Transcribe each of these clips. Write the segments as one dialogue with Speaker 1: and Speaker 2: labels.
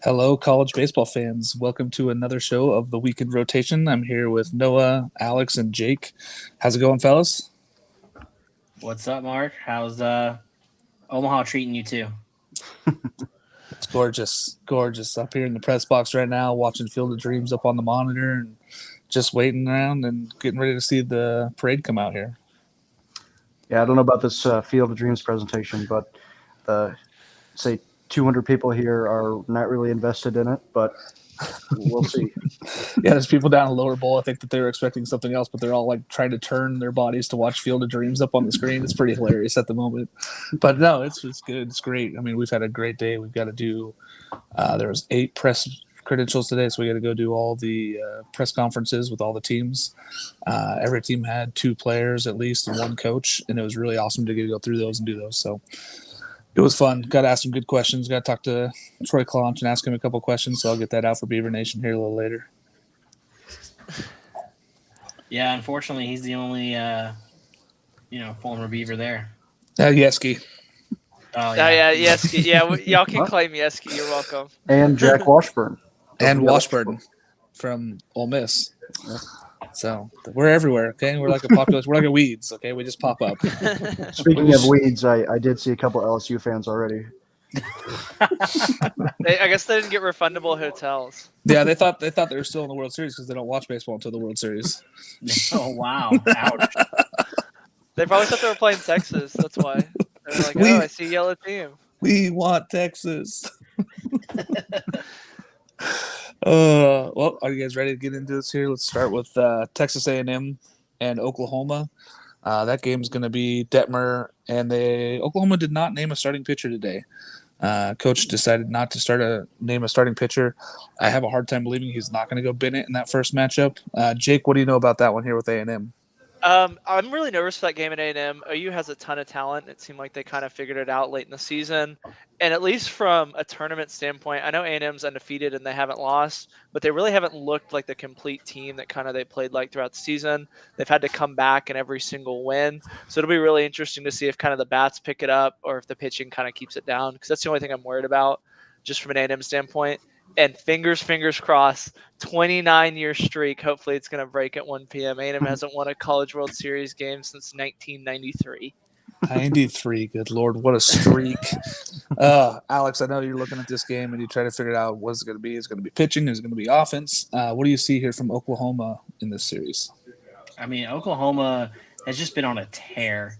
Speaker 1: Hello, college baseball fans. Welcome to another show of the Weekend Rotation. I'm here with Noah, Alex, and Jake. How's it going, fellas?
Speaker 2: What's up, Mark? How's Omaha treating you too?
Speaker 1: It's gorgeous, gorgeous up here in the press box right now, watching Field of Dreams up on the monitor and just waiting around and getting ready to see the parade come out here.
Speaker 3: Yeah, I don't know about this Field of Dreams presentation, but the say 200 people here are not really invested in it, but we'll see.
Speaker 1: Yeah, there's people down in Lower Bowl. I think that they were expecting something else, but they're all like trying to turn their bodies to watch Field of Dreams up on the screen. It's pretty hilarious at the moment, but no, it's good. It's great. I mean, we've had a great day. We've got to do. There was 8 press credentials today, so we got to go do all the press conferences with all the teams. Every team had 2 players at least and 1 coach, and it was really awesome to get to go through those and do those. So it was fun. Got to ask some good questions. Got to talk to Troy Clonch and ask him a couple questions. So I'll get that out for Beaver Nation here a little later.
Speaker 2: Yeah, unfortunately, he's the only former Beaver there.
Speaker 1: Yeski.
Speaker 2: Oh
Speaker 4: yeah, Yeski. Yeah, y'all can claim Yeski. You're welcome.
Speaker 3: And Jack Washburn.
Speaker 1: And Washburn from Ole Miss. So we're everywhere, okay? We're like a population. We're like a weeds, okay? We just pop up.
Speaker 3: Speaking of weeds, I did see a couple LSU fans already.
Speaker 4: I guess they didn't get refundable hotels.
Speaker 1: Yeah, they thought they were still in the World Series because they don't watch baseball until the World Series.
Speaker 2: Oh wow! Ouch.
Speaker 4: They probably thought they were playing Texas. That's why. They're like, I see a yellow team.
Speaker 1: We want Texas. Well, are you guys ready to get into this here? Let's start with Texas A&M and Oklahoma. That game is going to be Detmer, and Oklahoma did not name a starting pitcher today. Coach decided not to name a starting pitcher. I have a hard time believing he's not going to go Bennett in that first matchup. Jake, what do you know about that one here with A&M?
Speaker 4: I'm really nervous for that game at A&M. OU has a ton of talent. It seemed like they kind of figured it out late in the season. And at least from a tournament standpoint, I know A&M's undefeated and they haven't lost, but they really haven't looked like the complete team that kind of they played like throughout the season. They've had to come back in every single win. So it'll be really interesting to see if kind of the bats pick it up or if the pitching kind of keeps it down, because that's the only thing I'm worried about just from an A&M standpoint. And fingers crossed, 29-year streak. Hopefully it's going to break at 1 p.m. A&M hasn't won a College World Series game since 1993.
Speaker 1: 93, good Lord, what a streak. Alex, I know you're looking at this game and you try to figure out what it's going to be. Is it going to be pitching? Is it going to be offense? What do you see here from Oklahoma in this series?
Speaker 2: I mean, Oklahoma has just been on a tear.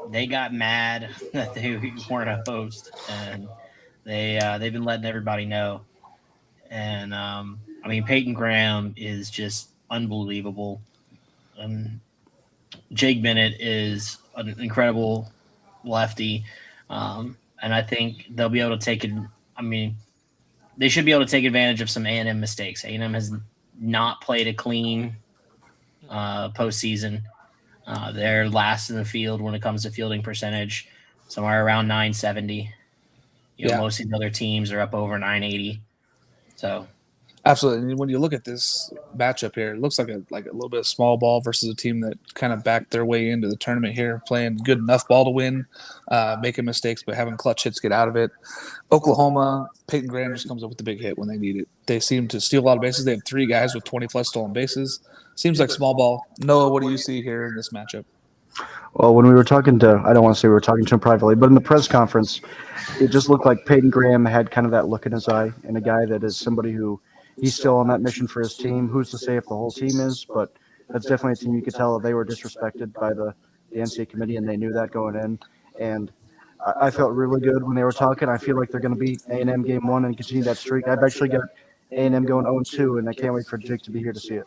Speaker 2: They got mad that they weren't a host, and they've been letting everybody know. And I mean, Peyton Graham is just unbelievable. Jake Bennett is an incredible lefty, and I think they'll be able to take it. I mean, they should be able to take advantage of some A&M mistakes. A&M has not played a clean postseason. They're last in the field when it comes to fielding percentage, somewhere around 970. Most of the other teams are up over 980. So,
Speaker 1: absolutely. And when you look at this matchup here, it looks like a little bit of small ball versus a team that kind of backed their way into the tournament here, playing good enough ball to win, making mistakes but having clutch hits get out of it. Oklahoma, Peyton Graham just comes up with the big hit when they need it. They seem to steal a lot of bases. They have 3 guys with 20-plus stolen bases. Seems like small ball. Noah, what do you see here in this matchup?
Speaker 3: Well, when we were talking to, I don't want to say we were talking to him privately, but in the press conference, it just looked like Peyton Graham had kind of that look in his eye, and a guy that is somebody who he's still on that mission for his team. Who's to say if the whole team is, but that's definitely a team you could tell they were disrespected by the NCAA committee, and they knew that going in. And I felt really good when they were talking. I feel like they're going to beat A&M game 1 and continue that streak. I've actually got A&M going 0-2, and I can't wait for Jake to be here to see it.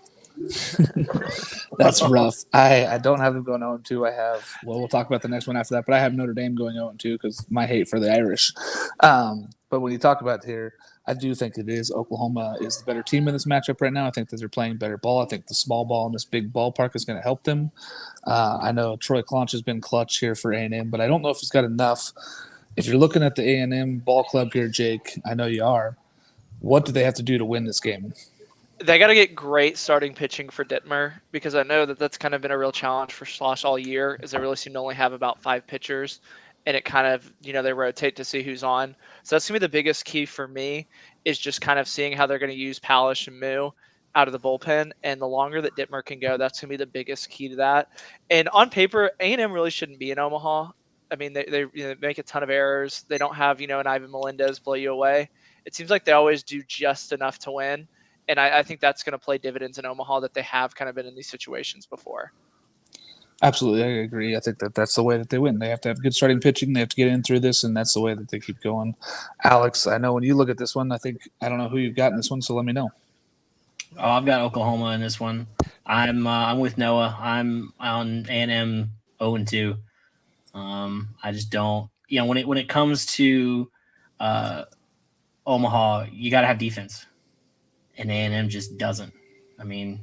Speaker 1: That's rough. I don't have them going 0-2. I have, we'll talk about the next one after that, but I have Notre Dame going 0-2 because my hate for the Irish. But when you talk about here, I do think it is Oklahoma is the better team in this matchup right now. I think that they're playing better ball. I think the small ball in this big ballpark is going to help them. I know Troy Clonch has been clutch here for A&M, but I don't know if he's got enough. If you're looking at the A&M ball club here, Jake, I know you are. What do they have to do to win this game?
Speaker 4: They got to get great starting pitching for Ditmer, because I know that that's kind of been a real challenge for Slosh all year, as they really seem to only have about 5 pitchers. and it kind of, they rotate to see who's on. So that's gonna be the biggest key for me, is just kind of seeing how they're gonna use Palish and Moo out of the bullpen. And the longer that Dittmer can go, that's gonna be the biggest key to that. And on paper, A&M really shouldn't be in Omaha. I mean, they make a ton of errors. They don't have, an Ivan Melendez blow you away. It seems like they always do just enough to win. And I think that's going to play dividends in Omaha, that they have kind of been in these situations before.
Speaker 1: Absolutely, I agree. I think that's the way that they win. They have to have good starting pitching. They have to get in through this, and that's the way that they keep going. Alex, I know when you look at this one, I don't know who you've got in this one, so let me know.
Speaker 2: Oh, I've got Oklahoma in this one. I'm with Noah. I'm on A&M 0-2. I just don't. When it comes to Omaha, you got to have defense, and A&M just doesn't. I mean,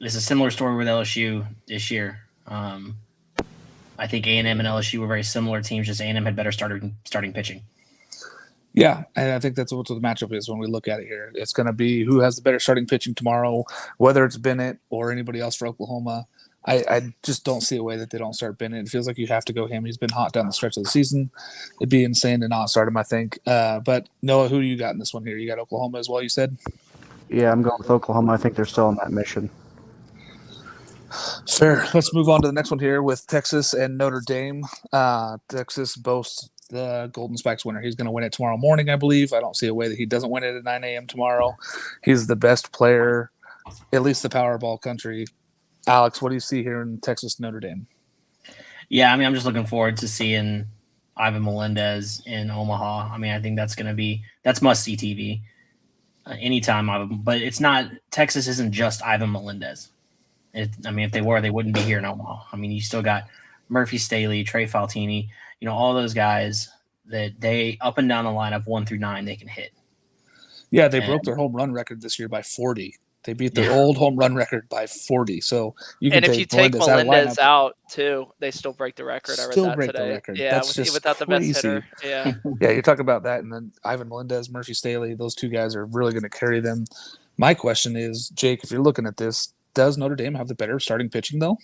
Speaker 2: it's a similar story with LSU this year. I think A&M and LSU were very similar teams. Just A&M had better starting pitching.
Speaker 1: Yeah, and I think that's what the matchup is when we look at it here. It's going to be who has the better starting pitching tomorrow, whether it's Bennett or anybody else for Oklahoma. I just don't see a way that they don't start Bennett. It feels like you have to go him. He's been hot down the stretch of the season. It'd be insane to not start him, I think. But Noah, who you got in this one here? You got Oklahoma as well, you said?
Speaker 3: Yeah, I'm going with Oklahoma. I think they're still on that mission.
Speaker 1: Fair. Let's move on to the next one here with Texas and Notre Dame. Texas boasts the Golden Spikes winner. He's going to win it tomorrow morning, I believe. I don't see a way that he doesn't win it at 9 a.m. tomorrow. He's the best player, at least the Powerball country. Alex, what do you see here in Texas Notre Dame?
Speaker 2: Yeah, I mean, I'm just looking forward to seeing Ivan Melendez in Omaha. I mean, I think that's must-see TV anytime. But it's not – Texas isn't just Ivan Melendez. If they were, they wouldn't be here in Omaha. I mean, you still got Murphy Staley, Trey Faltini, all those guys that they up and down the lineup 1 through 9 they can hit.
Speaker 1: Yeah, they broke their home run record this year by 40. They beat their old home run record by 40. So you can
Speaker 4: if you take Melendez out too, they still break the record. I read that
Speaker 1: break
Speaker 4: today.
Speaker 1: The record.
Speaker 4: Yeah,
Speaker 1: that's just
Speaker 4: without the
Speaker 1: crazy.
Speaker 4: best hitter. Yeah.
Speaker 1: Yeah, you're talking about that, and then Ivan Melendez, Murphy Staley, those two guys are really going to carry them. My question is, Jake, if you're looking at this, does Notre Dame have the better starting pitching though?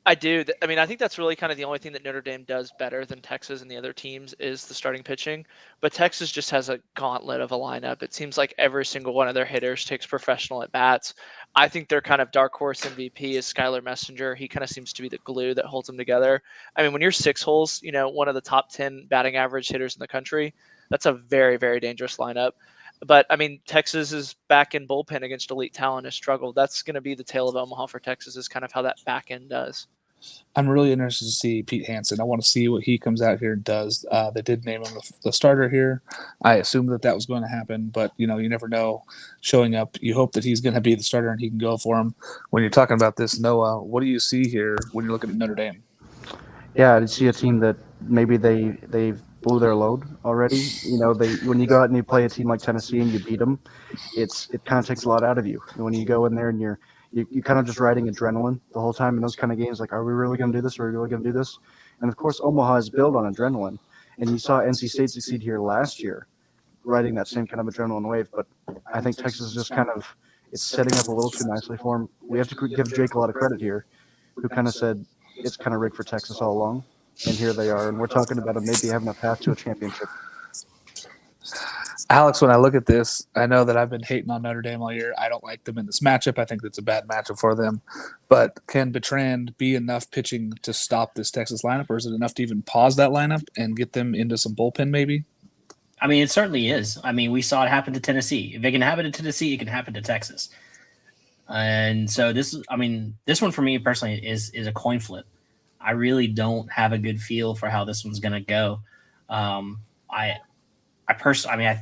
Speaker 4: I do. I mean, I think that's really kind of the only thing that Notre Dame does better than Texas and the other teams is the starting pitching. But Texas just has a gauntlet of a lineup. It seems like every single one of their hitters takes professional at bats. I think their kind of dark horse MVP is Skylar Messenger. He kind of seems to be the glue that holds them together. I mean, when you're six holes, one of the top 10 batting average hitters in the country, that's a very, very dangerous lineup. But, I mean, Texas is back in bullpen against elite talent has struggled. That's going to be the tale of Omaha for Texas is kind of how that back end does.
Speaker 1: I'm really interested to see Pete Hansen. I want to see what he comes out here and does. They did name him the starter here. I assumed that was going to happen, but, you never know. Showing up, you hope that he's going to be the starter and he can go for him. When you're talking about this, Noah, what do you see here when you're looking at Notre Dame?
Speaker 3: Yeah, I see a team that maybe they've blew their load already. When you go out and you play a team like Tennessee and you beat them, it kind of takes a lot out of you. When you go in there and you're kind of just riding adrenaline the whole time in those kind of games, like, are we really going to do this? Are we really going to do this? And of course, Omaha is built on adrenaline, and you saw NC State succeed here last year, riding that same kind of adrenaline wave. But I think Texas is just kind of it's setting up a little too nicely for them. We have to give Jake a lot of credit here, who kind of said it's kind of rigged for Texas all along. And here they are, and we're talking about them maybe having a path to a championship.
Speaker 1: Alex, when I look at this, I know that I've been hating on Notre Dame all year. I don't like them in this matchup. I think it's a bad matchup for them. But can Bertrand be enough pitching to stop this Texas lineup, or is it enough to even pause that lineup and get them into some bullpen maybe?
Speaker 2: I mean, it certainly is. I mean, we saw it happen to Tennessee. If it can happen to Tennessee, it can happen to Texas. And so this one for me personally is a coin flip. I really don't have a good feel for how this one's going to go. I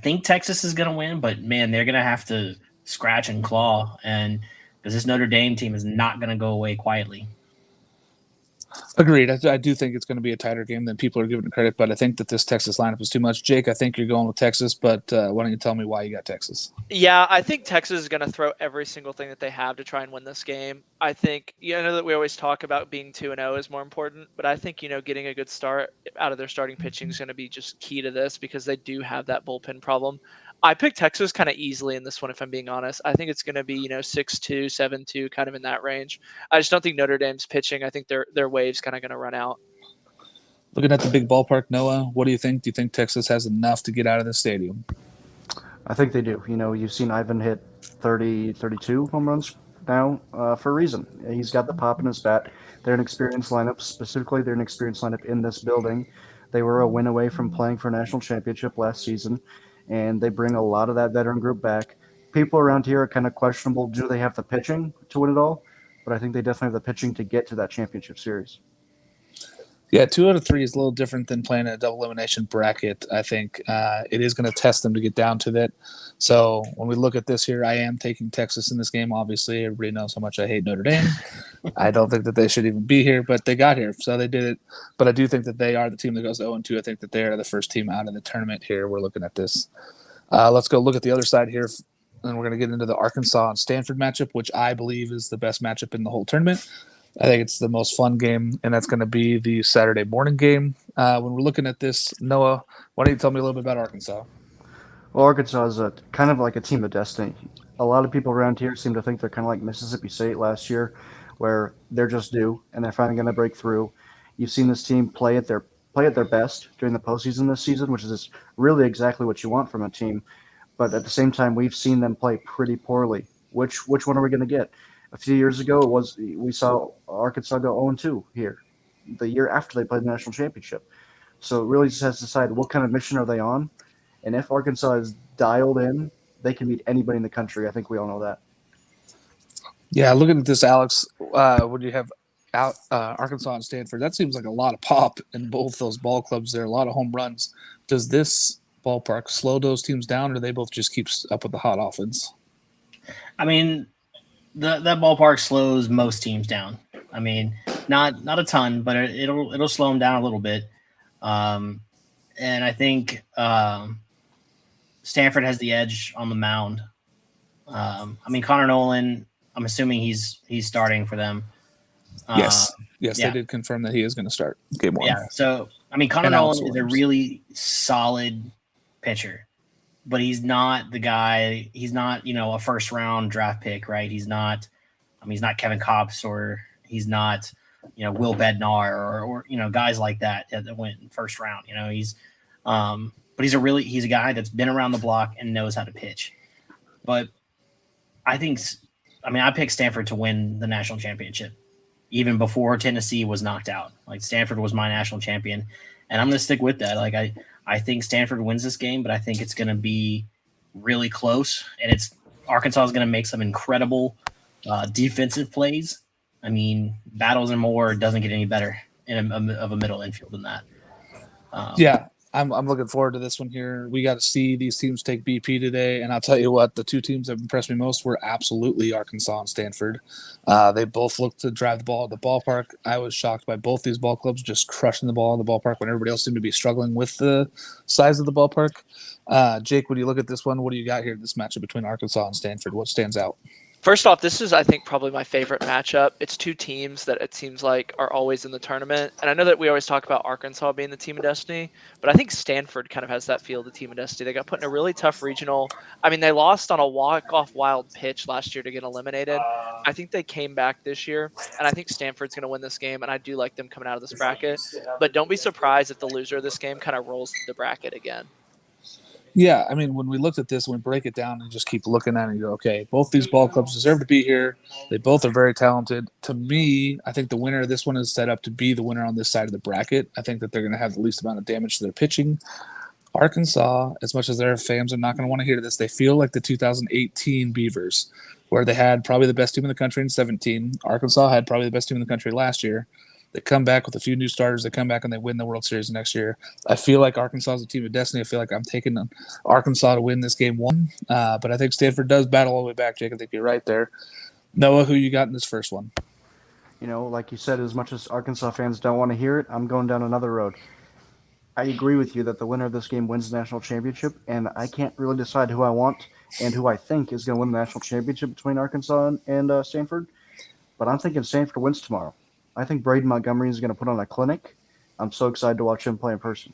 Speaker 2: think Texas is going to win, but man, they're going to have to scratch and claw, and because this Notre Dame team is not going to go away quietly.
Speaker 1: Agreed. I do think it's going to be a tighter game than people are giving it credit, but I think that this Texas lineup is too much. Jake, I think you're going with Texas, but why don't you tell me why you got Texas?
Speaker 4: Yeah, I think Texas is going to throw every single thing that they have to try and win this game. I think, I know that we always talk about being 2-0 is more important, but I think, getting a good start out of their starting pitching is going to be just key to this because they do have that bullpen problem. I picked Texas kind of easily in this one, if I'm being honest. I think it's going to be, 6-2, 7-2, kind of in that range. I just don't think Notre Dame's pitching. I think their wave's kind of going to run out.
Speaker 1: Looking at the big ballpark, Noah, what do you think? Do you think Texas has enough to get out of the stadium?
Speaker 3: I think they do. You've seen Ivan hit 30, 32 home runs now for a reason. He's got the pop in his bat. They're an experienced lineup. Specifically, they're an experienced lineup in this building. They were a win away from playing for a national championship last season, and they bring a lot of that veteran group back. People around here are kind of questionable. Do they have the pitching to win it all? But I think they definitely have the pitching to get to that championship series.
Speaker 1: Yeah, 2 out of 3 is a little different than playing a double elimination bracket. I think it is going to test them to get down to that. So when we look at this here, I am taking Texas in this game. Obviously, everybody knows how much I hate Notre Dame. I don't think that they should even be here, but they got here, so they did it. But I do think that they are the team that goes 0-2. I think that they are the first team out of the tournament here. We're looking at this. Let's go look at the other side here, and we're going to get into the Arkansas and Stanford matchup, which I believe is the best matchup in the whole tournament. I think it's the most fun game, and that's going to be the Saturday morning game. When we're looking at this, Noah, why don't you tell me a little bit about Arkansas?
Speaker 3: Well, Arkansas is kind of like a team of destiny. A lot of people around here seem to think they're kind of like Mississippi State last year, where they're just due and they're finally going to break through. You've seen this team play at their best during the postseason this season, which is really exactly what you want from a team. But at the same time, we've seen them play pretty poorly. Which one are we going to get? A few years ago, we saw Arkansas go 0-2 here, the year after they played the national championship. So it really just has to decide what kind of mission are they on, and if Arkansas is dialed in, they can beat anybody in the country. I think we all know that.
Speaker 1: Yeah, looking at this, Alex, when you have Arkansas and Stanford, that seems like a lot of pop in both those ball clubs there, a lot of home runs. Does this ballpark slow those teams down, or do they both just keep up with the hot offense?
Speaker 2: I mean, that ballpark slows most teams down. I mean, not a ton, but it'll slow them down a little bit. And I think Stanford has the edge on the mound. I mean, Connor Nolan, I'm assuming he's starting for them.
Speaker 1: Yes,
Speaker 2: yeah.
Speaker 1: They did confirm that he is going to start game 1.
Speaker 2: Yeah, so I mean, Connor Nolan is a really solid pitcher, but he's not the guy. He's not, a first round draft pick, right? He's not. I mean, he's not Kevin Kopps, or he's not, Will Bednar, or guys like that went in first round. But he's a guy that's been around the block and knows how to pitch. But I picked Stanford to win the national championship even before Tennessee was knocked out. Like, Stanford was my national champion, and I'm going to stick with that. Like, I think Stanford wins this game, but I think it's going to be really close, and Arkansas is going to make some incredible defensive plays. I mean, Battles and Moore doesn't get any better of a middle infield than that.
Speaker 1: I'm looking forward to this one here. We got to see these teams take BP today, and I'll tell you what, the 2 teams that impressed me most were absolutely Arkansas and Stanford. They both looked to drive the ball at the ballpark. I was shocked by both these ball clubs just crushing the ball in the ballpark when everybody else seemed to be struggling with the size of the ballpark. Jake, when you look at this one, what do you got here in this matchup between Arkansas and Stanford? What stands out?
Speaker 4: First off, this is, I think, probably my favorite matchup. It's 2 teams that it seems like are always in the tournament. And I know that we always talk about Arkansas being the team of destiny, but I think Stanford kind of has that feel of the team of destiny. They got put in a really tough regional. I mean, they lost on a walk-off wild pitch last year to get eliminated. I think they came back this year, and I think Stanford's going to win this game, and I do like them coming out of this bracket. But don't be surprised if the loser of this game kind of rolls the bracket again.
Speaker 1: Yeah, I mean, when we looked at this, when we break it down and just keep looking at it, you go, okay, both these ball clubs deserve to be here. They both are very talented. To me, I think the winner of this one is set up to be the winner on this side of the bracket. I think that they're going to have the least amount of damage to their pitching. Arkansas, as much as their fans are not going to want to hear this, they feel like the 2018 Beavers, where they had probably the best team in the country in 17. Arkansas had probably the best team in the country last year. They come back with a few new starters. They come back and they win the World Series next year. I feel like Arkansas is a team of destiny. I feel like I'm taking Arkansas to win this game 1. But I think Stanford does battle all the way back, Jake. I think you're right there. Noah, who you got in this first one?
Speaker 3: Like you said, as much as Arkansas fans don't want to hear it, I'm going down another road. I agree with you that the winner of this game wins the national championship, and I can't really decide who I want and who I think is going to win the national championship between Arkansas and Stanford. But I'm thinking Stanford wins tomorrow. I think Braden Montgomery is going to put on a clinic. I'm so excited to watch him play in person.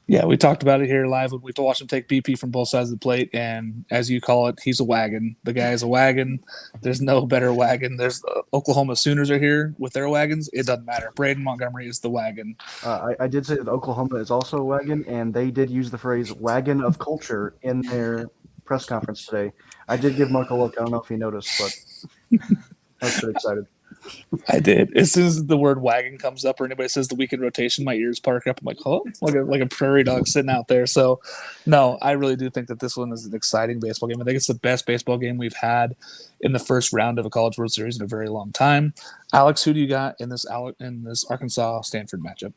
Speaker 1: Yeah, we talked about it here live when we watched him take BP from both sides of the plate, and as you call it, he's a wagon. The guy is a wagon. There's no better wagon. There's Oklahoma Sooners are here with their wagons. It doesn't matter. Braden Montgomery is the wagon.
Speaker 3: I did say that Oklahoma is also a wagon, and they did use the phrase "wagon of culture" in their press conference today. I did give Mark a look. I don't know if he noticed, but I was pretty excited.
Speaker 1: I did. As soon as the word wagon comes up or anybody says the weekend rotation, my ears perk up. I'm like, oh, like a prairie dog sitting out there. So, no, I really do think that this one is an exciting baseball game. I think it's the best baseball game we've had in the first round of a College World Series in a very long time. Alex, who do you got in this Arkansas Stanford matchup?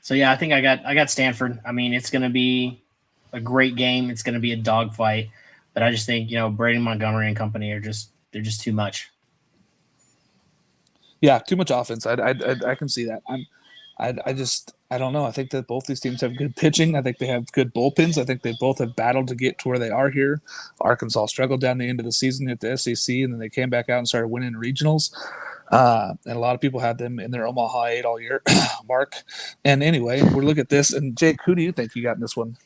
Speaker 2: So yeah, I think I got Stanford. I mean, it's going to be a great game. It's going to be a dogfight, but I just think Braden Montgomery and company they're just too much.
Speaker 1: Yeah, too much offense. I can see that. I don't know. I think that both these teams have good pitching. I think they have good bullpens. I think they both have battled to get to where they are here. Arkansas struggled down the end of the season at the SEC, and then they came back out and started winning regionals. And a lot of people had them in their Omaha 8 all year, Mark. And anyway, we'll look at this. And Jake, who do you think you got in this one?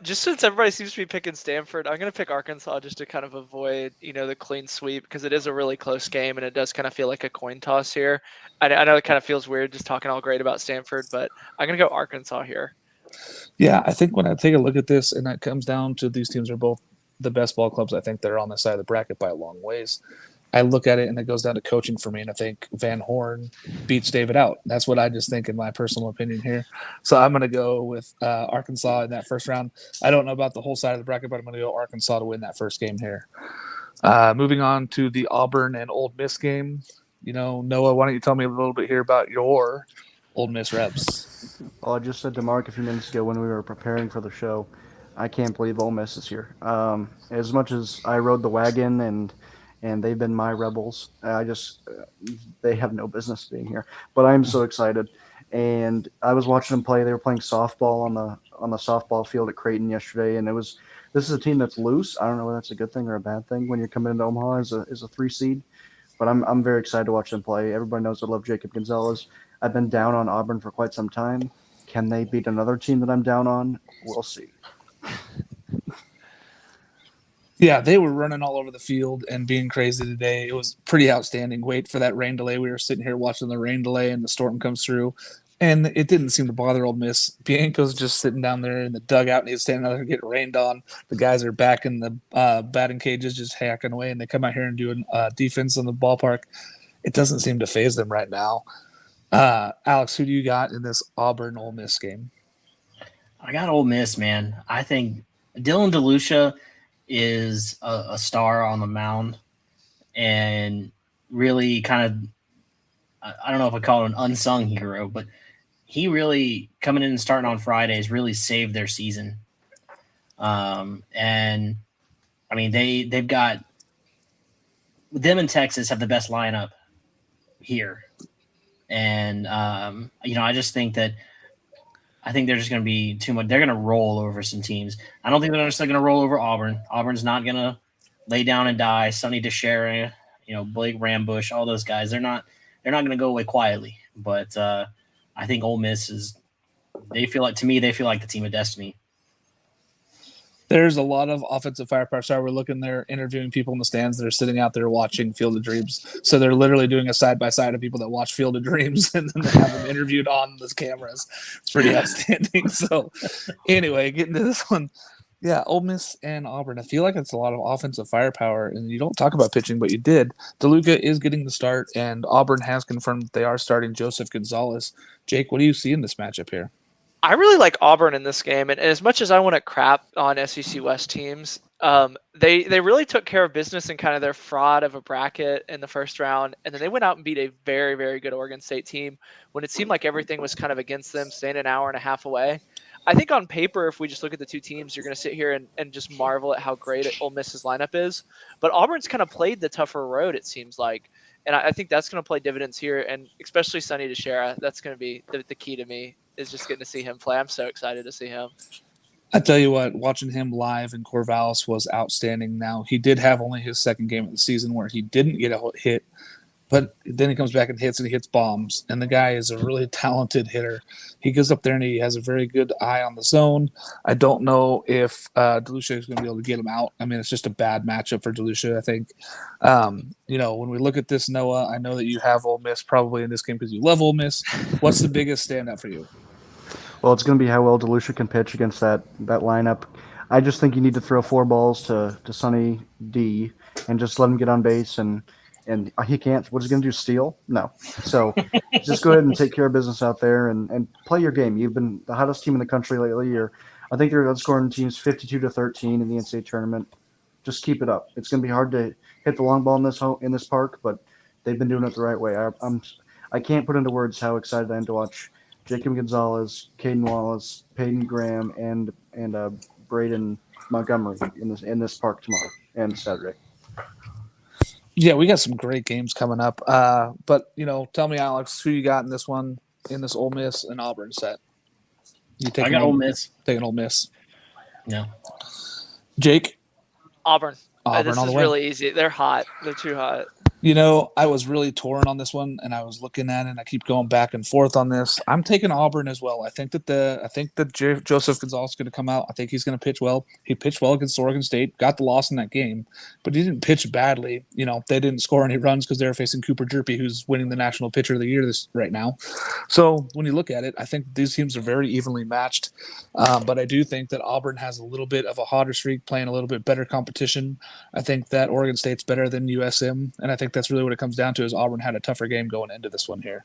Speaker 4: Just since everybody seems to be picking Stanford, I'm going to pick Arkansas just to kind of avoid, the clean sweep because it is a really close game and it does kind of feel like a coin toss here. I know it kind of feels weird just talking all great about Stanford, but I'm going to go Arkansas here.
Speaker 1: Yeah, I think when I take a look at this, and that comes down to these teams are both the best ball clubs, I think they're on the side of the bracket by a long ways. I look at it and it goes down to coaching for me, and I think Van Horn beats David out. That's what I just think in my personal opinion here. So I'm going to go with Arkansas in that first round. I don't know about the whole side of the bracket, but I'm going to go Arkansas to win that first game here. Moving on to the Auburn and Ole Miss game. Noah, why don't you tell me a little bit here about your Ole Miss Rebs?
Speaker 3: Well, I just said to Mark a few minutes ago when we were preparing for the show, I can't believe Ole Miss is here. As much as I rode the wagon and they've been my rebels, they have no business being here. But I'm so excited. And I was watching them play. They were playing softball on the softball field at Creighton yesterday, and this is a team that's loose. I don't know whether that's a good thing or a bad thing when you're coming into Omaha as a 3 seed. But I'm very excited to watch them play. Everybody knows I love Jacob Gonzalez. I've been down on Auburn for quite some time. Can they beat another team that I'm down on? We'll see.
Speaker 1: Yeah, they were running all over the field and being crazy today. It was pretty outstanding. Wait for that rain delay. We were sitting here watching the rain delay, and the storm comes through, and it didn't seem to bother Ole Miss. Bianco's just sitting down there in the dugout, and he's standing out there getting rained on. The guys are back in the batting cages just hacking away, and they come out here and doing defense in the ballpark. It doesn't seem to phase them right now. Alex, who do you got in this Auburn-Ole Miss game?
Speaker 2: I got Ole Miss, man. I think Dylan DeLucia is a star on the mound and really kind of, I don't know if I call it an unsung hero, but he really coming in and starting on Fridays really saved their season. And I mean, they've got them in Texas have the best lineup here. And, I just think that I think they're just going to be too much. They're going to roll over some teams. I don't think they're necessarily going to roll over Auburn. Auburn's not going to lay down and die. Sonny DeShera, Blake Rambush, all those guys. They're not going to go away quietly. But I think Ole Miss they feel like the team of destiny.
Speaker 1: There's a lot of offensive firepower. Sorry, we're looking there, interviewing people in the stands that are sitting out there watching Field of Dreams. So they're literally doing a side-by-side of people that watch Field of Dreams, and then they have them interviewed on the cameras. It's pretty outstanding. So anyway, getting to this one. Yeah, Ole Miss and Auburn. I feel like it's a lot of offensive firepower, and you don't talk about pitching, but you did. DeLuca is getting the start, and Auburn has confirmed they are starting Joseph Gonzalez. Jake, what do you see in this matchup here?
Speaker 4: I really like Auburn in this game, and as much as I want to crap on SEC West teams, they really took care of business in kind of their fraud of a bracket in the first round, and then they went out and beat a very, very good Oregon State team when it seemed like everything was kind of against them, staying an hour and a half away. I think on paper, if we just look at the two teams, you're going to sit here and just marvel at how great Ole Miss's lineup is. But Auburn's kind of played the tougher road, it seems like. And I think that's going to play dividends here, and especially Sonny DeShera. That's going to be the key to me, is just getting to see him play. I'm so excited to see him.
Speaker 1: I tell you what, watching him live in Corvallis was outstanding. Now, he did have only his second game of the season where he didn't get a hit, but then he comes back and he hits bombs. And the guy is a really talented hitter. He goes up there and he has a very good eye on the zone. I don't know if DeLucia is going to be able to get him out. I mean, it's just a bad matchup for DeLucia, I think. When we look at this, Noah, I know that you have Ole Miss probably in this game because you love Ole Miss. What's the biggest standout for you?
Speaker 3: Well, it's going to be how well DeLucia can pitch against that lineup. I just think you need to throw 4 balls to Sonny D and just let him get on base and he can't. What is he going to do? Steal? No. So just go ahead and take care of business out there and play your game. You've been the hottest team in the country lately. I think they're outscoring teams 52-13 in the NCAA tournament. Just keep it up. It's going to be hard to hit the long ball in this park, but they've been doing it the right way. I can't put into words how excited I am to watch Jacob Gonzalez, Caden Wallace, Peyton Graham, and Braden Montgomery in this park tomorrow and Saturday.
Speaker 1: Yeah, we got some great games coming up. But tell me, Alex, who you got in this one, in this Ole Miss and Auburn set?
Speaker 2: I got Ole Miss.
Speaker 1: Taking Ole Miss.
Speaker 2: No.
Speaker 1: Jake?
Speaker 4: Auburn.
Speaker 1: Auburn
Speaker 4: this
Speaker 1: all the
Speaker 4: is
Speaker 1: way.
Speaker 4: really easy. They're hot. They're too hot.
Speaker 1: I was really torn on this one, and I was looking at it, and I keep going back and forth on this. I'm taking Auburn as well. I think that Joseph Gonzalez is going to come out. I think he's going to pitch well. He pitched well against Oregon State, got the loss in that game, but he didn't pitch badly. They didn't score any runs because they were facing Cooper Jerpy, who's winning the National Pitcher of the Year right now. So when you look at it, I think these teams are very evenly matched. But I do think that Auburn has a little bit of a hotter streak, playing a little bit better competition. I think that Oregon State's better than USM, and I think that's really what it comes down to is Auburn had a tougher game going into this one here.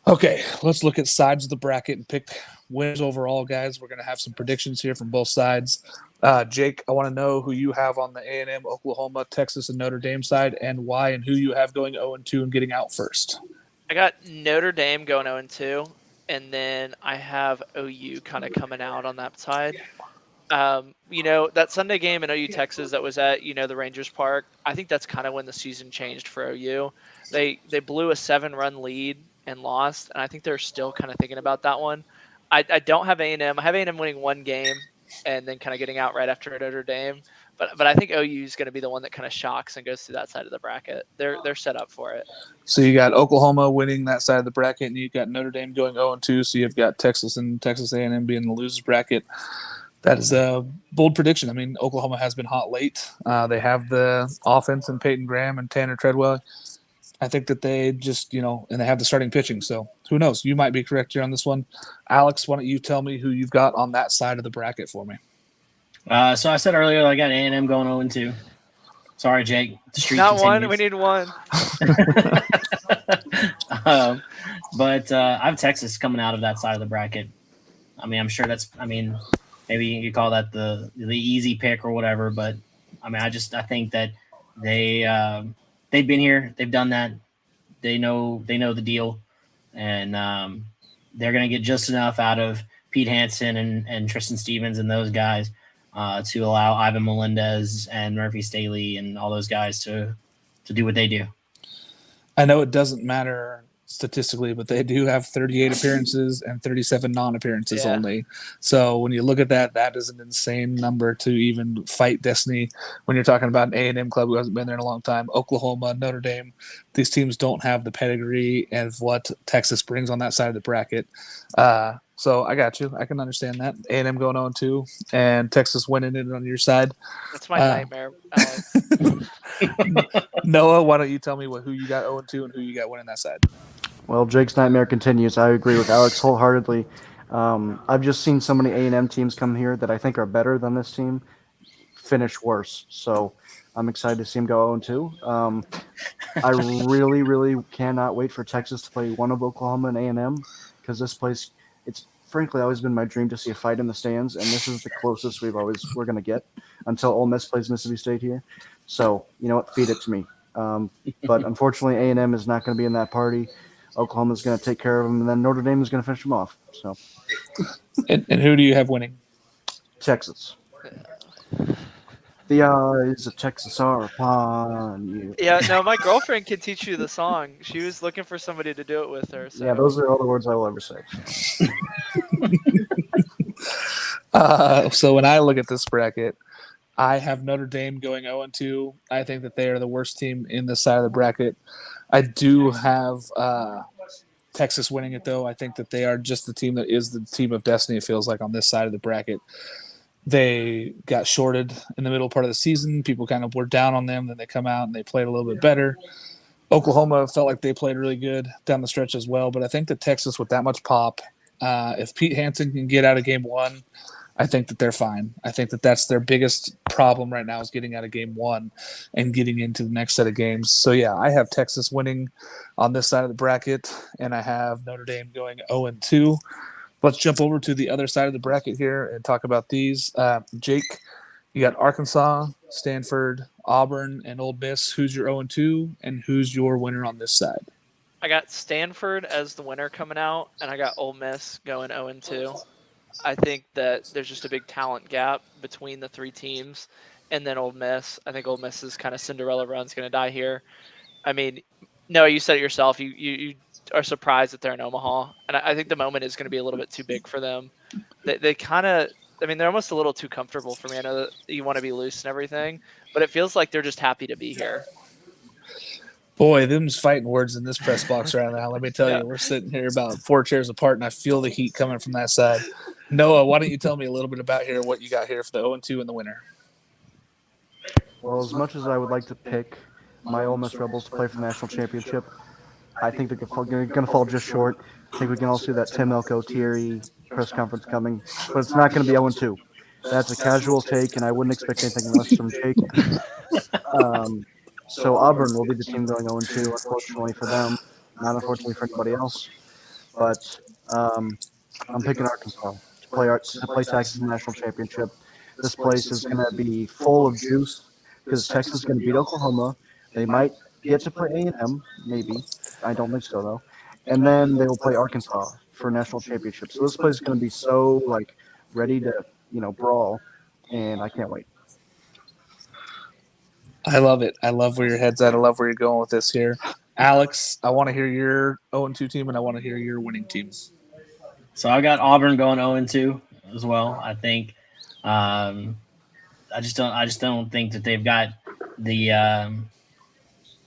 Speaker 1: Okay, let's look at sides of the bracket and pick wins overall, guys. We're going to have some predictions here from both sides. Jake, I want to know who you have on the A&M, Oklahoma, Texas, and Notre Dame side, and why, and who you have going 0-2 and getting out first.
Speaker 4: I got Notre Dame going 0-2, and then I have OU kind of coming out on that side. That Sunday game in OU Texas that was at, the Rangers Park, I think that's kind of when the season changed for OU. They blew a 7-run lead and lost, and I think they're still kind of thinking about that one. I don't have A&M. I have A&M winning one game and then kind of getting out right after Notre Dame. But I think OU is going to be the one that kind of shocks and goes to that side of the bracket. They're set up for it.
Speaker 1: So you got Oklahoma winning that side of the bracket, and you've got Notre Dame going 0-2, so you've got Texas and Texas A&M being the losers bracket. That is a bold prediction. I mean, Oklahoma has been hot late. They have the offense in Peyton Graham and Tanner Treadwell. I think that they just, and they have the starting pitching. So who knows? You might be correct here on this one. Alex, why don't you tell me who you've got on that side of the bracket for me?
Speaker 2: So I said earlier I got A&M going 0-2. Sorry, Jake. The streak
Speaker 4: Not
Speaker 2: continues.
Speaker 4: one. We need one.
Speaker 2: But I have Texas coming out of that side of the bracket. I mean, I'm sure maybe you call that the easy pick or whatever, but I mean, I think that they've been here, they've done that, they know the deal, and they're going to get just enough out of Pete Hansen and Tristan Stevens and those guys to allow Ivan Melendez and Murphy Staley and all those guys to do what they do.
Speaker 1: I know it doesn't matter statistically, but they do have 38 appearances and 37 non-appearances only. So when you look at that, that is an insane number to even fight destiny when you're talking about an A&M club who hasn't been there in a long time. Oklahoma, Notre Dame, these teams don't have the pedigree of what Texas brings on that side of the bracket. So I got you. I can understand that. A&M going 0-2 and Texas winning it on your side.
Speaker 4: That's my nightmare.
Speaker 1: Noah, why don't you tell me who you got 0-2 and who you got winning that side?
Speaker 3: Well, Jake's nightmare continues. I agree with Alex wholeheartedly. I've just seen so many A&M teams come here that I think are better than this team finish worse. So I'm excited to see them go 0-2. I really, really cannot wait for Texas to play one of Oklahoma and A&M because this place, it's frankly always been my dream to see a fight in the stands, and this is the closest we're going to get until Ole Miss plays Mississippi State here. So, you know what, feed it to me. But unfortunately, A&M is not going to be in that party. Oklahoma is going to take care of them, and then Notre Dame is going to finish them off. So,
Speaker 1: and who do you have winning?
Speaker 3: Texas. The eyes of Texas are upon you.
Speaker 4: Yeah, no, my girlfriend can teach you the song. She was looking for somebody to do it with her. So.
Speaker 3: Yeah, those are all the words I will ever say.
Speaker 1: So when I look at this bracket, I have Notre Dame going 0-2. I think that they are the worst team in this side of the bracket. I do have Texas winning it, though. I think that they are just the team that is the team of destiny, it feels like, on this side of the bracket. They got shorted in the middle part of the season. People kind of were down on them. Then they come out and they played a little bit better. Oklahoma felt like they played really good down the stretch as well. But I think that Texas, with that much pop, if Pete Hansen can get out of game one, I think that they're fine. I think that that's their biggest problem right now is getting out of game one and getting into the next set of games. So, yeah, I have Texas winning on this side of the bracket, and I have Notre Dame going 0-2. Let's jump over to the other side of the bracket here and talk about these. Jake, you got Arkansas, Stanford, Auburn, and Ole Miss. Who's your 0-2, and who's your winner on this side?
Speaker 4: I got Stanford as the winner coming out, and I got Ole Miss going 0-2. I think that there's just a big talent gap between the three teams, and then Ole Miss. I think Ole Miss's kind of Cinderella run's going to die here. I mean, no, you said it yourself. You are surprised that they're in Omaha, and I think the moment is going to be a little bit too big for them. They kind of, I mean, they're almost a little too comfortable for me. I know that you want to be loose and everything, but it feels like they're just happy to be here.
Speaker 1: Boy, them's fighting words in this press box right now. Let me tell you, we're sitting here about 4 chairs apart, and I feel the heat coming from that side. Noah, why don't you tell me a little bit about here what you got here for the 0-2 and the winner?
Speaker 3: Well, as much as I would like to pick my Ole Miss Rebels to play for the national championship, I think they're going to fall just short. I think we can all see that Tim Elko, Thierry press conference coming, but it's not going to be 0-2. That's a casual take, and I wouldn't expect anything less from Jake. So Auburn will be the team going 0-2, unfortunately for them, not unfortunately for anybody else. But I'm picking Arkansas to play Texas in the national championship. This place is going to be full of juice because Texas is going to beat Oklahoma. They might get to play A&M, maybe. I don't think so, though. And then they will play Arkansas for a national championship. So this place is going to be so, ready to, brawl, and I can't wait.
Speaker 1: I love it. I love where your head's at. I love where you're going with this here. Alex, I want to hear your 0-2 team, and I want to hear your winning teams.
Speaker 2: So I got Auburn going 0-2 as well. I think I just don't think that they've got the I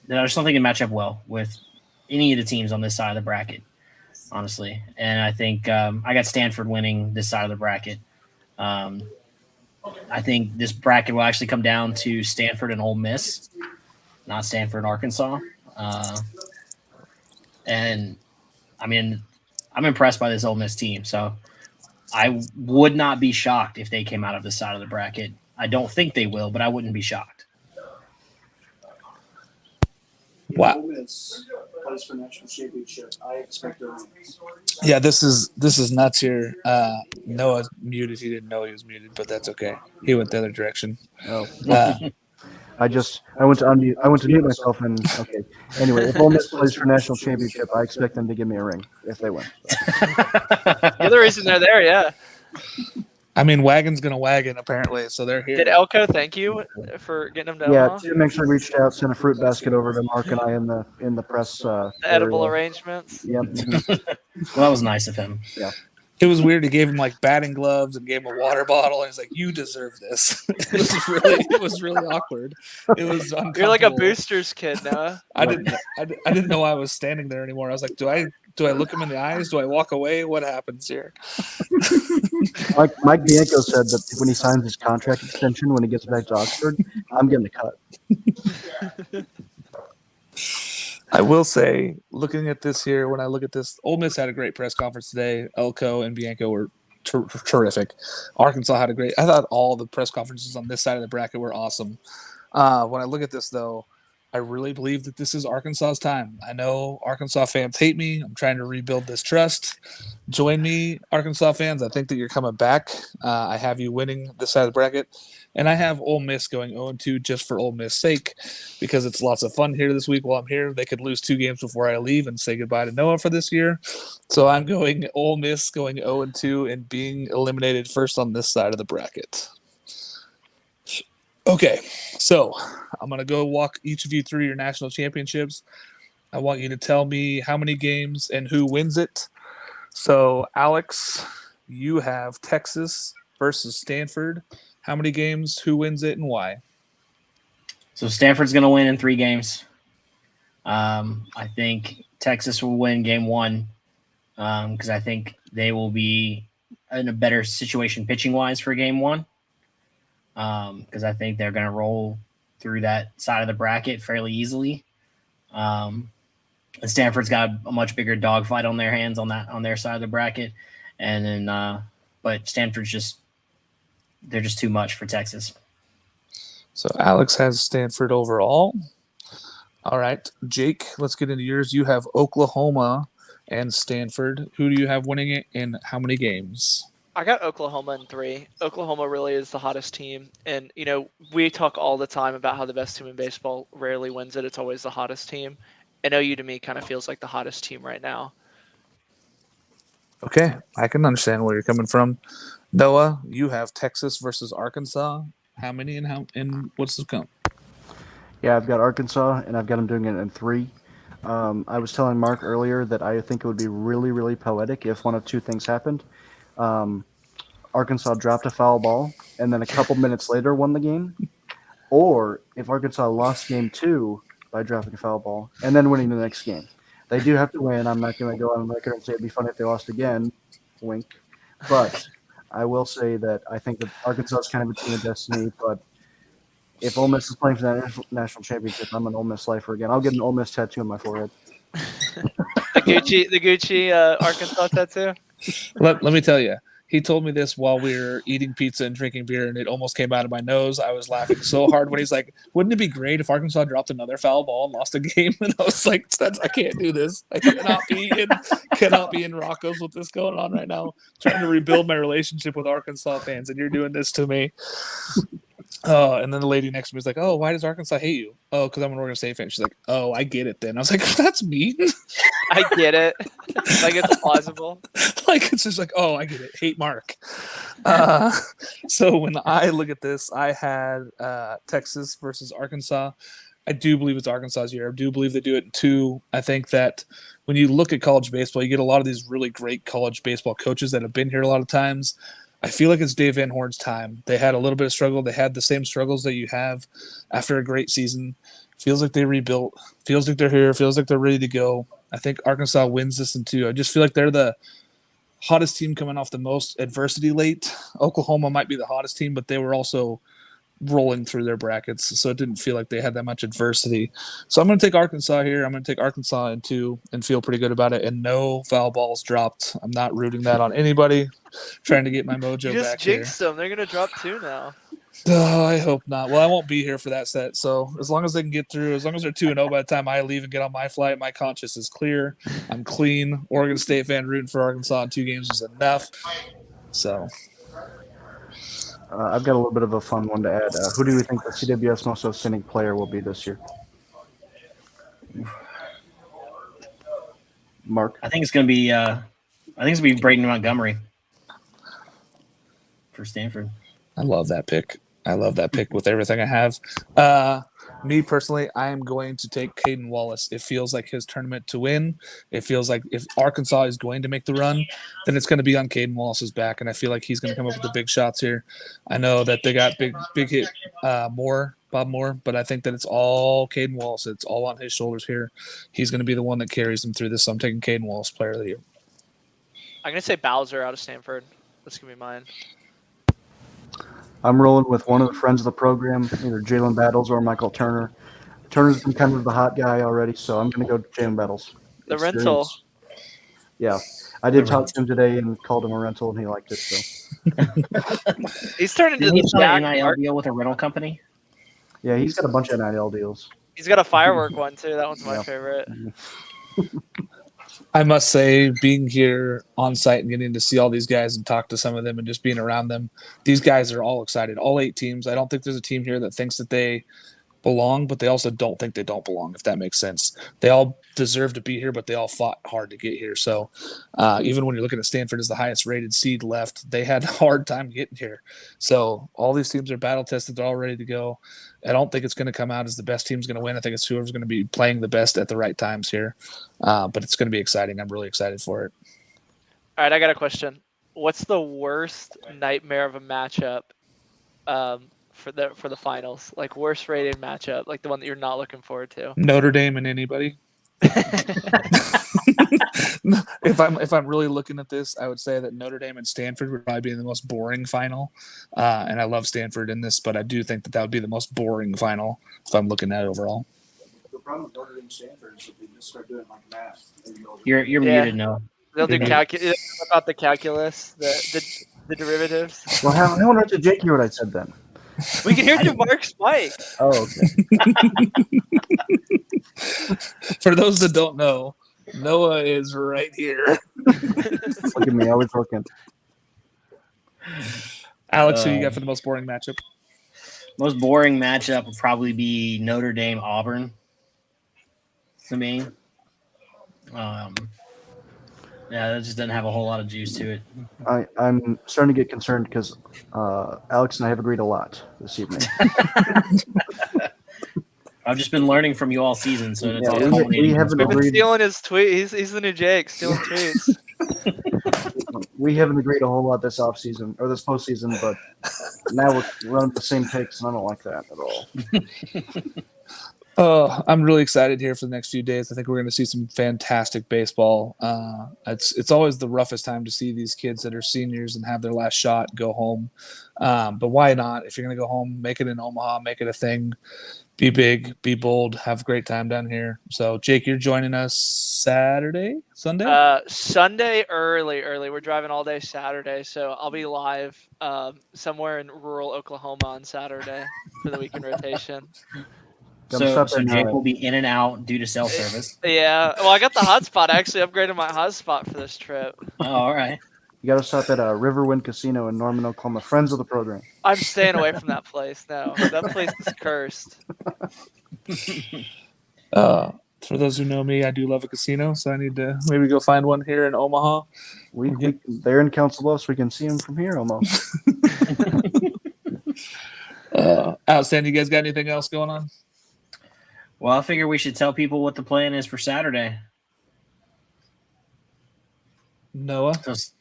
Speaker 2: just don't think it match up well with any of the teams on this side of the bracket, honestly. And I think I got Stanford winning this side of the bracket. I think this bracket will actually come down to Stanford and Ole Miss, not Stanford and Arkansas. And I mean, I'm impressed by this Ole Miss team. So I would not be shocked if they came out of this side of the bracket. I don't think they will, but I wouldn't be shocked.
Speaker 1: Wow.
Speaker 5: Plays for national championship. I expect to win.
Speaker 1: Yeah, this is nuts here. Noah's muted. He didn't know he was muted, but that's okay. He went the other direction.
Speaker 3: Oh.
Speaker 1: Uh,
Speaker 3: I went to unmute. I went to mute myself, and okay. Anyway, if Ole Miss plays for national championship, I expect them to give me a ring if they win.
Speaker 4: The other reason they're there, yeah.
Speaker 1: I mean, wagon's gonna wagon apparently, so they're here.
Speaker 4: Did Elko thank you for getting them to
Speaker 3: Yeah,
Speaker 4: Omaha?
Speaker 3: Tim actually reached out, sent a fruit basket over to Mark and I in the press.
Speaker 4: The edible
Speaker 3: area.
Speaker 4: arrangements.
Speaker 3: Yep.
Speaker 2: Well, that was nice of him.
Speaker 1: It was weird. He gave him batting gloves and gave him a water bottle. And he's like, "You deserve this." It was really awkward. It was uncomfortable.
Speaker 4: You're like a booster's kid, Noah.
Speaker 1: I didn't know I was standing there anymore. I was like, do I look him in the eyes? Do I walk away? What happens here?
Speaker 3: Mike Bianco said that when he signs his contract extension, when he gets back to Oxford, I'm getting a cut.
Speaker 1: I will say, looking at this here, when I look at this, Ole Miss had a great press conference today. Elko and Bianco were terrific. Arkansas had a great – I thought all the press conferences on this side of the bracket were awesome. When I look at this, though, I really believe that this is Arkansas's time. I know Arkansas fans hate me. I'm trying to rebuild this trust. Join me, Arkansas fans. I think that you're coming back. I have you winning this side of the bracket. And I have Ole Miss going 0-2 just for Ole Miss' sake because it's lots of fun here this week while I'm here. They could lose 2 games before I leave and say goodbye to Noah for this year. So I'm going Ole Miss going 0-2 and being eliminated first on this side of the bracket. Okay, so I'm going to go walk each of you through your national championships. I want you to tell me how many games and who wins it. So, Alex, you have Texas versus Stanford How many games? Who wins it, and why?
Speaker 2: So Stanford's going to win in 3 games. I think Texas will win game 1 because I think they will be in a better situation pitching-wise for game 1 because I think they're going to roll through that side of the bracket fairly easily. And Stanford's got a much bigger dogfight on their hands on their side of the bracket, and then but Stanford's they're just too much for Texas.
Speaker 1: So Alex has Stanford overall. All right, Jake, let's get into yours. You have Oklahoma and Stanford. Who do you have winning it, and how many games?
Speaker 4: I got Oklahoma in 3. Oklahoma really is the hottest team. And, we talk all the time about how the best team in baseball rarely wins it. It's always the hottest team. And OU to me kind of feels like the hottest team right now.
Speaker 1: Okay, I can understand where you're coming from. Noah, you have Texas versus Arkansas. How many and what's the count?
Speaker 3: Yeah, I've got Arkansas, and I've got them doing it in 3. I was telling Mark earlier that I think it would be really, really poetic if one of 2 things happened. Arkansas dropped a foul ball, and then a couple minutes later won the game. Or if Arkansas lost game 2 by dropping a foul ball, and then winning the next game. They do have to win. I'm not going to go on record and say it'd be funny if they lost again. Wink. But I will say that I think that Arkansas is kind of a team of destiny, but if Ole Miss is playing for that national championship, I'm an Ole Miss lifer again. I'll get an Ole Miss tattoo on my forehead.
Speaker 4: The Gucci Arkansas tattoo.
Speaker 1: Let me tell you, he told me this while we were eating pizza and drinking beer, and it almost came out of my nose. I was laughing so hard when he's like, "Wouldn't it be great if Arkansas dropped another foul ball and lost a game?" And I was like, I can't do this. I cannot be in Rocco's with this going on right now. Trying to rebuild my relationship with Arkansas fans, and you're doing this to me. And then the lady next to me was like, "Oh, why does Arkansas hate you?" "Oh, because I'm an Oregon State fan." She's like, "Oh, I get it then." I was like, "That's mean."
Speaker 4: I get it. Like, it's plausible.
Speaker 1: Like, it's just like, "Oh, I get it. Hate Mark." So when I look at this, I had Texas versus Arkansas. I do believe it's Arkansas's year. I do believe they do it in 2. I think that when you look at college baseball, you get a lot of these really great college baseball coaches that have been here a lot of times. I feel like it's Dave Van Horn's time. They had a little bit of struggle. They had the same struggles that you have after a great season. Feels like they rebuilt. Feels like they're here. Feels like they're ready to go. I think Arkansas wins this in 2. I just feel like they're the hottest team coming off the most adversity late. Oklahoma might be the hottest team, but they were also rolling through their brackets, so it didn't feel like they had that much adversity. So I'm going to take Arkansas here. I'm going to take Arkansas in 2 and feel pretty good about it. And no foul balls dropped. I'm not rooting that on anybody. Trying to get my mojo
Speaker 4: You just
Speaker 1: back here.
Speaker 4: jinxed them. They're going to drop 2 now.
Speaker 1: Oh, I hope not. Well, I won't be here for that set. So as long as they can get through, as long as they're 2-0 by the time I leave and get on my flight, my conscience is clear. I'm clean. Oregon State fan rooting for Arkansas in 2 games is enough. So
Speaker 3: I've got a little bit of a fun one to add. Who do you think the CWS most outstanding player will be this year? Mark?
Speaker 2: I think it's going to be Braden Montgomery for Stanford.
Speaker 1: I love that pick. I love that pick with everything I have. Me personally, I am going to take Caden Wallace. It feels like his tournament to win. It feels like if Arkansas is going to make the run, then it's going to be on Caden Wallace's back, and I feel like he's going to come up with the big shots here. I know that they got big hit Bob Moore, but I think that it's all Caden Wallace. It's all on his shoulders here. He's going to be the one that carries them through this. So I'm taking Caden Wallace, player of the year.
Speaker 4: I'm going to say Bowser out of Stanford. That's going to be mine.
Speaker 3: I'm rolling with one of the friends of the program, either Jalen Battles or Michael Turner. Turner's been kind of the hot guy already, so I'm going to go Jalen Battles.
Speaker 4: The rental.
Speaker 3: Yeah. I did talk to him today and called him a rental, and he liked it. So
Speaker 4: He's turned into
Speaker 2: Didn't he
Speaker 4: the
Speaker 2: sign an
Speaker 4: Jack
Speaker 2: NIL
Speaker 4: Mark.
Speaker 2: deal with a rental company?
Speaker 3: yeah, he's got a bunch of NIL deals.
Speaker 4: He's got a firework one, too. That one's my
Speaker 3: Yeah.
Speaker 4: favorite.
Speaker 1: I must say, being here on site and getting to see all these guys and talk to some of them and just being around them, these guys are all excited. All 8 teams. I don't think there's a team here that thinks that they belong, but they also don't think they don't belong, if that makes sense. They all deserve to be here, but they all fought hard to get here. So even when you're looking at Stanford as the highest rated seed left, they had a hard time getting here. So all these teams are battle tested. They're all ready to go. I don't think it's going to come out as the best team's going to win. I think it's whoever's going to be playing the best at the right times here. But it's going to be exciting. I'm really excited for it.
Speaker 4: All right, I got a question. What's the worst nightmare of a matchup for the finals? Like worst rated matchup, like the one that you're not looking forward to.
Speaker 1: Notre Dame and anybody. If I'm really looking at this, I would say that Notre Dame and Stanford would probably be the most boring final. And I love Stanford in this, but I do think that would be the most boring final if I'm looking at it overall.
Speaker 5: The problem with Notre Dame Stanford is that they just start doing like math.
Speaker 2: You're
Speaker 4: Yeah.
Speaker 2: muted now.
Speaker 4: They'll do about the calculus, the derivatives.
Speaker 3: Well, how on earth did Jake hear what I said then?
Speaker 4: We can hear through Mark's mic.
Speaker 3: Oh, okay.
Speaker 1: For those that don't know, Noah is right here.
Speaker 3: Look at me, always looking.
Speaker 1: Alex, who you got for the most boring matchup?
Speaker 2: Most boring matchup would probably be Notre Dame Auburn. To me, yeah, that just doesn't have a whole lot of juice to it.
Speaker 3: I'm starting to get concerned because Alex and I have agreed a lot this evening.
Speaker 2: I've just been learning from you all season, so it's
Speaker 3: Yeah,
Speaker 2: all
Speaker 3: we
Speaker 2: culminating.
Speaker 3: haven't
Speaker 4: We've been
Speaker 3: agreed.
Speaker 4: stealing his tweet. He's the new Jake, stealing tweets.
Speaker 3: We haven't agreed a whole lot this offseason or this postseason, but now we're running the same picks, and I don't like that at all.
Speaker 1: Oh, I'm really excited here for the next few days. I think we're going to see some fantastic baseball. It's always the roughest time to see these kids that are seniors and have their last shot go home. But why not? If you're going to go home, make it in Omaha, make it a thing. Be big, be bold, have a great time down here. So, Jake, you're joining us Sunday?
Speaker 4: Sunday early. We're driving all day Saturday, so I'll be live somewhere in rural Oklahoma on Saturday for the weekend rotation.
Speaker 2: So Jake will be in and out due to cell service.
Speaker 4: Yeah. Well, I got the hotspot. I actually upgraded my hotspot for this trip.
Speaker 2: Oh, all right.
Speaker 3: You got to stop at Riverwind Casino in Norman, Oklahoma. Friends of the program.
Speaker 4: I'm staying away from that place. No, that place is cursed.
Speaker 1: For those who know me, I do love a casino, so I need to maybe go find one here in Omaha.
Speaker 3: They're in Council Bluffs. We can see them from here almost.
Speaker 1: Outstanding. You guys got anything else going on?
Speaker 2: Well, I figure we should tell people what the plan is for Saturday.
Speaker 1: Noah?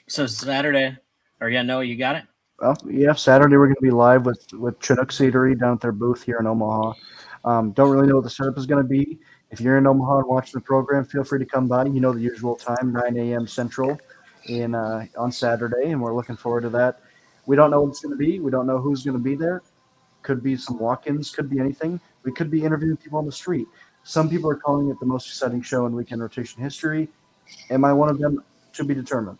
Speaker 2: So Saturday, Noah, you got it?
Speaker 3: Well, yeah, Saturday we're going to be live with Chinook Eatery down at their booth here in Omaha. Don't really know what the setup is going to be. If you're in Omaha and watching the program, feel free to come by. You know the usual time, 9 a.m. Central on Saturday, and we're looking forward to that. We don't know what it's going to be. We don't know who's going to be there. Could be some walk-ins, could be anything. We could be interviewing people on the street. Some people are calling it the most exciting show in weekend rotation history. Am I one of them? To be determined.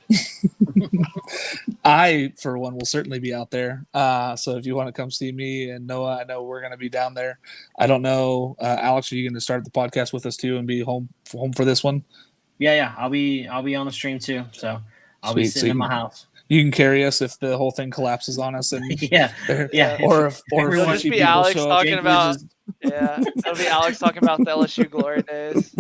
Speaker 1: I, for one, will certainly be out there. So if you want to come see me and Noah, I know we're going to be down there. I don't know, Alex, are you going to start the podcast with us too and be home for this one?
Speaker 2: Yeah. I'll be on the stream too. So I'll be sitting in my house.
Speaker 1: You can carry us if the whole thing collapses on us, and
Speaker 2: yeah.
Speaker 1: Or if
Speaker 4: it'll just be Alex talking about. Yeah, it'll be Alex talking about the LSU glory days.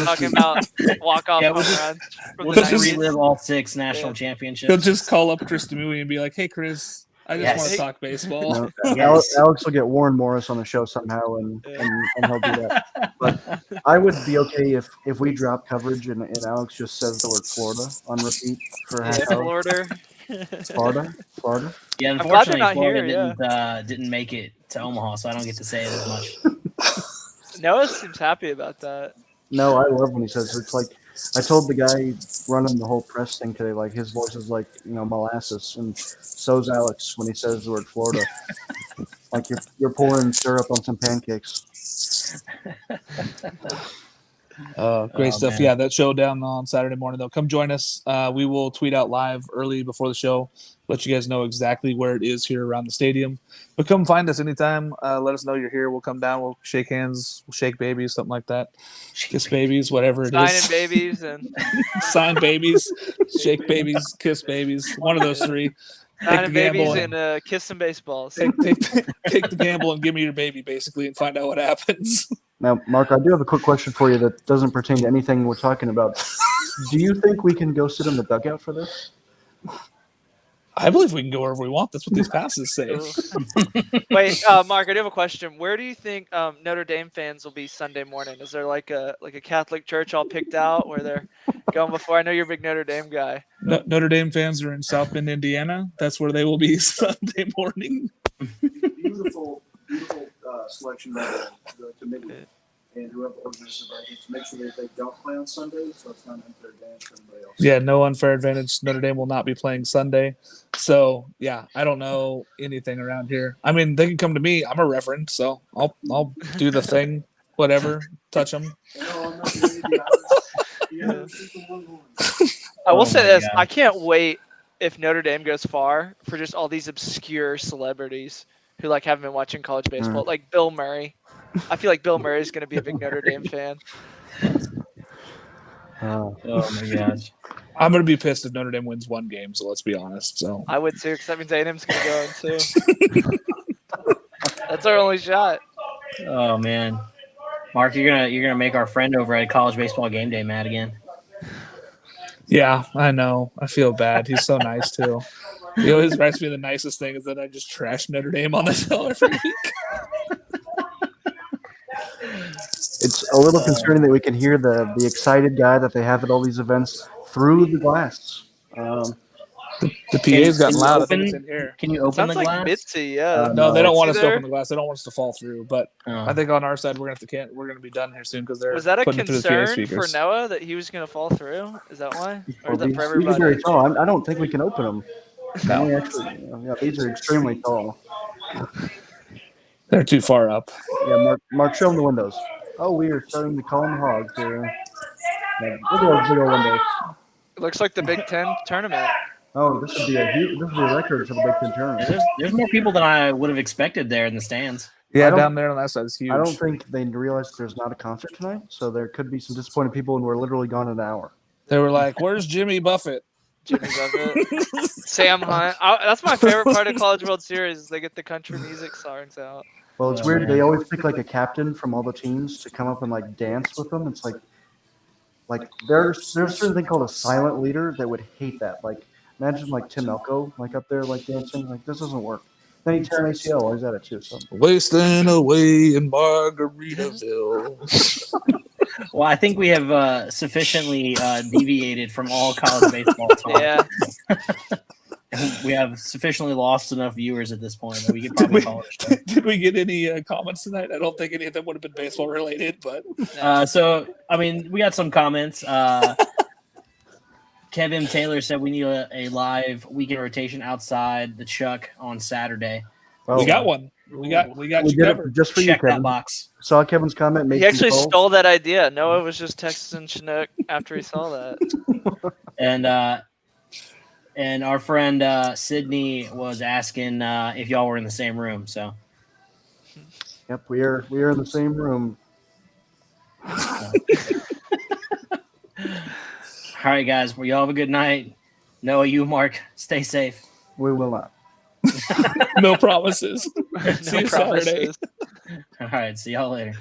Speaker 4: Talking about walk-off home runs.
Speaker 2: We'll just relive all 6 national championships.
Speaker 1: He'll just call up Chris Demui and be like, "Hey, Chris, I just want to talk baseball."
Speaker 3: Alex will get Warren Morris on the show somehow, and he'll do that. But I would be okay if we drop coverage and Alex just says the word Florida on repeat for half hour. Florida.
Speaker 2: Yeah, unfortunately, Florida didn't make it to Omaha, so I don't get to say it as much.
Speaker 4: Noah seems happy about that.
Speaker 3: No, I love when he says it's like I told the guy running the whole press thing today, like his voice is like molasses, and so's Alex when he says the word Florida, like you're pouring syrup on some pancakes.
Speaker 1: Great stuff.
Speaker 2: Man.
Speaker 1: Yeah, that show down on Saturday morning, though. Come join us. We will tweet out live early before the show, let you guys know exactly where it is here around the stadium. But come find us anytime. Let us know you're here. We'll come down. We'll shake hands. We'll shake babies, something like that. Kiss babies, whatever it is.
Speaker 4: Signing babies and
Speaker 1: sign babies, shake babies, kiss babies. One of those 3.
Speaker 4: Signing babies and kiss some baseballs.
Speaker 1: Take the gamble and give me your baby, basically, and find out what happens.
Speaker 3: Now, Mark, I do have a quick question for you that doesn't pertain to anything we're talking about. Do you think we can go sit in the dugout for this?
Speaker 1: I believe we can go wherever we want. That's what these passes say.
Speaker 4: Wait, Mark, I do have a question. Where do you think Notre Dame fans will be Sunday morning? Is there like a Catholic church all picked out where they're going before? I know you're a big Notre Dame guy.
Speaker 1: Notre Dame fans are in South Bend, Indiana. That's where they will be Sunday morning.
Speaker 5: beautiful selection by the committee and whoever organizes the brackets to make sure that they don't play on Sunday, so it's not an unfair advantage for anybody else.
Speaker 1: Yeah, no unfair advantage. Notre Dame will not be playing Sunday. So yeah, I don't know anything around here. I mean, they can come to me. I'm a reverend, so I'll do the thing, whatever, touch them.
Speaker 5: No, I'm not ready to be honest. Yeah, shoot the Longhorns.
Speaker 4: I will
Speaker 2: Oh
Speaker 4: say
Speaker 2: my
Speaker 4: this:
Speaker 2: God.
Speaker 4: I can't wait if Notre Dame goes far for just all these obscure celebrities who like haven't been watching college baseball, like Bill Murray. I feel like Bill Murray is going to be a big Notre Dame fan.
Speaker 2: Oh my gosh.
Speaker 1: I'm gonna be pissed if Notre Dame wins one game. So let's be honest. So
Speaker 4: I would too, because that means A&M's going to go in too. That's our only shot.
Speaker 2: Oh man. Mark, you're gonna make our friend over at College Baseball Game Day mad again.
Speaker 1: yeah, I know. I feel bad. He's so nice too. He always writes me the nicest thing is that I just trash Notre Dame on the show every week.
Speaker 3: It's a little concerning that we can hear the excited guy that they have at all these events through the glass.
Speaker 1: The PA's gotten
Speaker 2: you
Speaker 1: loud. I think
Speaker 2: open-
Speaker 1: it's in here.
Speaker 2: Can you open
Speaker 4: Sounds
Speaker 2: the
Speaker 4: like
Speaker 2: glass?
Speaker 4: Mitzi, yeah.
Speaker 1: No, they don't want us
Speaker 4: Mitzi
Speaker 1: to
Speaker 4: there?
Speaker 1: open the glass. They don't want us to fall through. But
Speaker 2: Oh.
Speaker 1: I think on our side we're gonna be done here soon because they're
Speaker 4: Was that a
Speaker 1: putting it through the PA
Speaker 4: concern for
Speaker 1: speakers.
Speaker 4: Noah that he was going to fall through? Is that why? Or is that
Speaker 3: These
Speaker 4: for
Speaker 3: are
Speaker 4: everybody?
Speaker 3: very tall. I don't think we can open them.
Speaker 1: No.
Speaker 3: Yeah, these are extremely tall.
Speaker 1: They're too far up.
Speaker 3: Yeah, Mark, show them the windows. Oh, we are starting to call them hogs here. Yeah, look at those big old windows.
Speaker 4: It looks like the Big Ten tournament.
Speaker 3: Oh, this would be a record for the Big Ten tournament.
Speaker 2: There's more people than I would have expected there in the stands.
Speaker 1: Yeah,
Speaker 3: don't-
Speaker 1: down there on that side is huge.
Speaker 3: I don't think they realized there's not a concert tonight, so there could be some disappointed people, and we're literally gone in an hour.
Speaker 1: They were like, "Where's Jimmy Buffett?"
Speaker 4: Jimmy Buffett, Sam Hunt. That's my favorite part of College World Series is they get the country music songs out.
Speaker 3: Well, it's
Speaker 2: Oh,
Speaker 3: weird.
Speaker 2: man.
Speaker 3: They always pick like a captain from all the teams to come up and like dance with them. It's like there's a certain thing called a silent leader that would hate that. Like imagine like Tim Elko like up there like dancing. Like this doesn't work. Then he tore an ACL while he's at it too. So
Speaker 1: Wasting away in Margaritaville.
Speaker 2: Well, I think we have sufficiently deviated from all college baseball talk.
Speaker 4: Yeah,
Speaker 2: We have sufficiently lost enough viewers at this point that we could probably call it a show.
Speaker 1: Did we get any comments tonight? I don't think any of them would have been baseball related, but
Speaker 2: So, I mean, we got some comments. Kevin Taylor said we need a live weekend rotation outside the Chuck on Saturday.
Speaker 1: we got one. We got
Speaker 3: We
Speaker 1: you
Speaker 3: did it
Speaker 1: covered.
Speaker 3: just for you,
Speaker 2: Check that
Speaker 3: Kevin.
Speaker 2: box.
Speaker 3: Saw Kevin's comment. Made
Speaker 4: he actually
Speaker 3: some calls.
Speaker 4: stole that idea. Noah was just texting Chinook after he saw that.
Speaker 2: And our friend Sydney was asking if y'all were in the same room. So,
Speaker 3: Yep, we are in the same room.
Speaker 2: all right, guys. Well, y'all have a good night. Noah, you, Mark, stay safe.
Speaker 3: We will not.
Speaker 1: No promises.
Speaker 4: No
Speaker 1: See you Saturday.
Speaker 4: promises.
Speaker 2: All right. See y'all later.